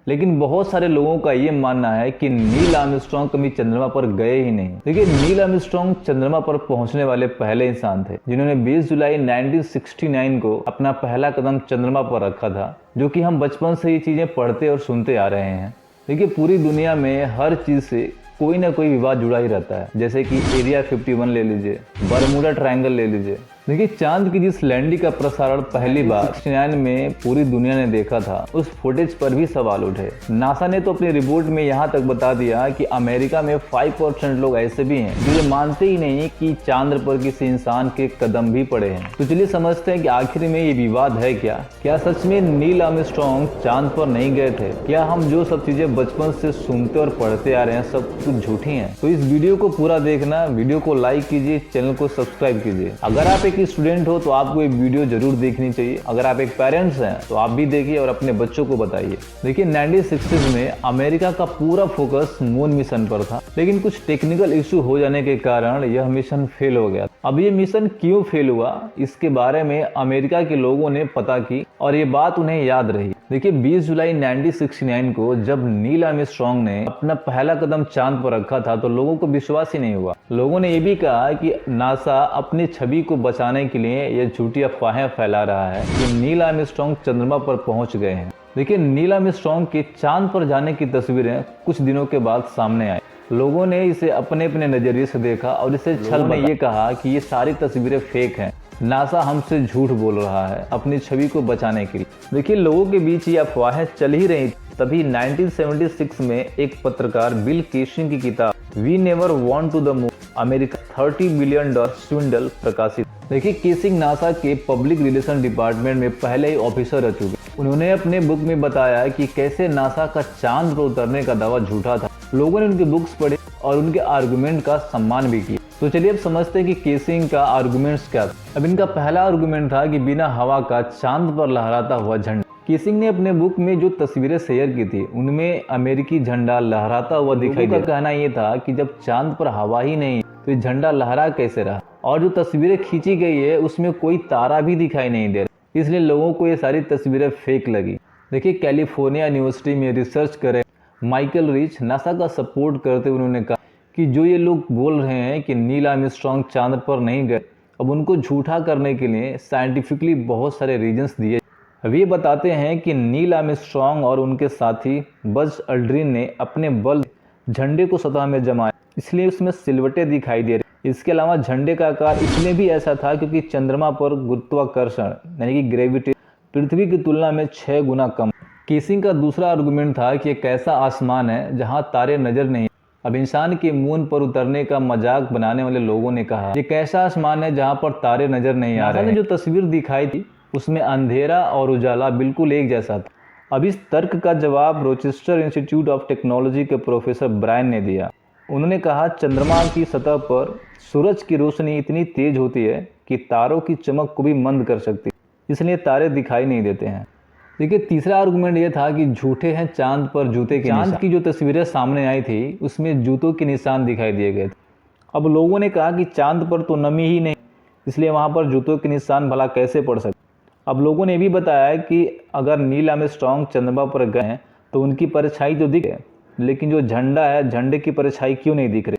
लेकिन बहुत सारे लोगों का ये मानना है कि नील आर्मस्ट्रांग कभी चंद्रमा पर गए ही नहीं। देखिए, नील आर्मस्ट्रांग चंद्रमा पर पहुंचने वाले पहले इंसान थे जिन्होंने 20 जुलाई 1969 को अपना पहला कदम चंद्रमा पर रखा था, जो कि हम बचपन से ये चीजें पढ़ते और सुनते आ रहे हैं। देखिए, पूरी दुनिया में हर चीज से कोई ना कोई विवाद जुड़ा ही रहता है, जैसे कि एरिया 51 ले लीजिए, बरमूडा ट्रायंगल ले लीजिए। देखिए, चांद की जिस लैंडिंग का प्रसारण पहली बार 69 में पूरी दुनिया ने देखा था, उस फुटेज पर भी सवाल उठे। नासा ने तो अपनी रिपोर्ट में यहाँ तक बता दिया कि अमेरिका में 5% लोग ऐसे भी हैं जो ये मानते ही नहीं कि चांद पर किसी इंसान के कदम भी पड़े हैं। तो चलिए समझते हैं कि आखिर में ये विवाद है क्या सच में नील आर्मस्ट्रांग चांद पर नहीं गए थे? क्या हम जो सब चीजें बचपन से सुनते और पढ़ते आ रहे हैं सब कुछ झूठी हैं? तो इस वीडियो को पूरा देखना, वीडियो को लाइक कीजिए, चैनल को सब्सक्राइब कीजिए। अगर आप एक स्टूडेंट हो तो आपको ये वीडियो जरूर देखनी चाहिए। अगर आप एक पेरेंट्स हैं तो आप भी देखिए और अपने बच्चों को बताइए। देखिए, 1960s में अमेरिका का पूरा फोकस मून मिशन पर था, लेकिन कुछ टेक्निकल इशू हो जाने के कारण यह मिशन फेल हो गया। अब ये मिशन क्यों फेल हुआ, इसके बारे में अमेरिका के लोगों ने पता की और ये बात उन्हें याद रही। देखिए, 20 जुलाई 1969 को जब नील आर्मस्ट्रांग ने अपना पहला कदम चांद पर रखा था तो लोगों को विश्वास ही नहीं हुआ। लोगों ने ये भी कहा कि नासा अपनी छवि को बचाने के लिए ये झूठी अफवाहें फैला रहा है कि नील आर्मस्ट्रांग चंद्रमा पर पहुंच गए हैं। देखिए, नील आर्मस्ट्रांग के चांद पर जाने की तस्वीरें कुछ दिनों के बाद सामने आई। लोगों ने इसे अपने अपने नजरिए से देखा और इसे छल में ये कहा कि ये सारी तस्वीरें फेक हैं, नासा हमसे झूठ बोल रहा है अपनी छवि को बचाने के लिए। देखिए, लोगों के बीच ये अफवाहें चल ही रही। तभी 1976 में एक पत्रकार बिल केसिंग की किताब we never went to the moon America $30 billion swindle प्रकाशित। देखिए, केसिंग नासा के पब्लिक रिलेशन डिपार्टमेंट में पहले ही ऑफिसर रह चुके। उन्होंने अपने बुक में बताया कि कैसे नासा का चांद पर उतरने का दावा झूठा था। लोगों ने उनके बुक्स पढ़े और उनके आर्गुमेंट का सम्मान भी किया। तो चलिए अब समझते हैं कि केसिंग का आर्गुमेंट्स क्या था। अब इनका पहला आर्गुमेंट था कि बिना हवा का चांद पर लहराता हुआ झंडा। केसिंग ने अपने बुक में जो तस्वीरें शेयर की थी उनमें अमेरिकी झंडा लहराता हुआ दिखाई दिया। कहना यह था कि जब चांद पर हवा ही नहीं तो ये झंडा लहरा कैसे रहा, और जो तस्वीरें खींची गई है उसमें कोई तारा भी दिखाई नहीं दे रहा, इसलिए लोगों को ये सारी तस्वीरें फेक लगी। देखिए, कैलिफोर्निया यूनिवर्सिटी में रिसर्च करे माइकल रिच नासा का सपोर्ट करते हुए उन्होंने कहा कि जो ये लोग बोल रहे हैं कि नील आर्मस्ट्रांग चांद पर नहीं गए, अब उनको झूठा करने के लिए साइंटिफिकली बहुत सारे रीजंस दिए। अब ये बताते हैं कि नील आर्मस्ट्रांग और उनके साथी बज अल्ड्रिन ने अपने बल झंडे को सतह में जमाया, इसलिए उसमें सिलवटें दिखाई दे रही। इसके अलावा झंडे का आकार इसलिए भी ऐसा था क्योंकि चंद्रमा पर गुरुत्वाकर्षण यानी कि ग्रेविटी पृथ्वी की तुलना में 6 गुना कम। केसिंग का दूसरा आर्गुमेंट था कि एक ऐसा आसमान है जहां तारे नजर नहीं। अब इंसान के मून पर उतरने का मजाक बनाने वाले लोगों ने कहा ये कैसा आसमान है जहां पर तारे नजर नहीं आ रहे हैं। जो तस्वीर दिखाई थी उसमें अंधेरा और उजाला बिल्कुल एक जैसा था। अब इस तर्क का जवाब रोचेस्टर इंस्टीट्यूट ऑफ टेक्नोलॉजी के प्रोफेसर ब्रायन ने दिया। उन्होंने कहा चंद्रमा की सतह पर सूरज की रोशनी इतनी तेज होती है कि तारों की चमक को भी मंद कर सकती है, इसलिए तारे दिखाई नहीं देते हैं। देखिए, तीसरा आर्गुमेंट ये था कि झूठे हैं चांद पर जूते के निशान। चांद की जो तस्वीरें सामने आई थी उसमें जूतों के निशान दिखाई दिए गए थे। अब लोगों ने कहा कि चांद पर तो नमी ही नहीं, इसलिए वहां पर जूतों के निशान भला कैसे पड़ सकते। अब लोगों ने भी बताया कि अगर नील आर्मस्ट्रांग चंद्रमा पर गए हैं तो उनकी परछाई तो दिखे, लेकिन जो झंडा है झंडे की परछाई क्यों नहीं दिख रही।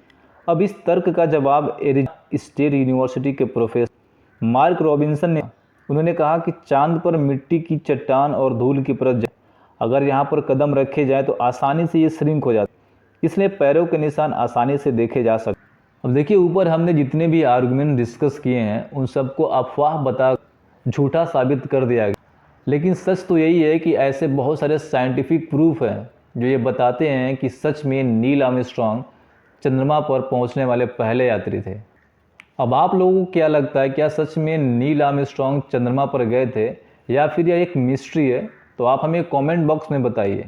अब इस तर्क का जवाब एरिज़ोना स्टेट यूनिवर्सिटी के प्रोफेसर मार्क रॉबिन्सन ने। उन्होंने कहा कि चांद पर मिट्टी की चट्टान और धूल की परत, अगर यहाँ पर कदम रखे जाए तो आसानी से ये श्रिंक हो जाता, इसलिए पैरों के निशान आसानी से देखे जा सकते। अब देखिए, ऊपर हमने जितने भी आर्गुमेंट डिस्कस किए हैं उन सबको अफवाह बता झूठा साबित कर दिया गया, लेकिन सच तो यही है कि ऐसे बहुत सारे साइंटिफिक प्रूफ हैं जो ये बताते हैं कि सच में नील आर्मस्ट्रांग चंद्रमा पर पहुंचने वाले पहले यात्री थे। अब आप लोगों को क्या लगता है, क्या सच में नील आर्मस्ट्रांग चंद्रमा पर गए थे या फिर यह एक मिस्ट्री है? तो आप हमें कमेंट बॉक्स में बताइए।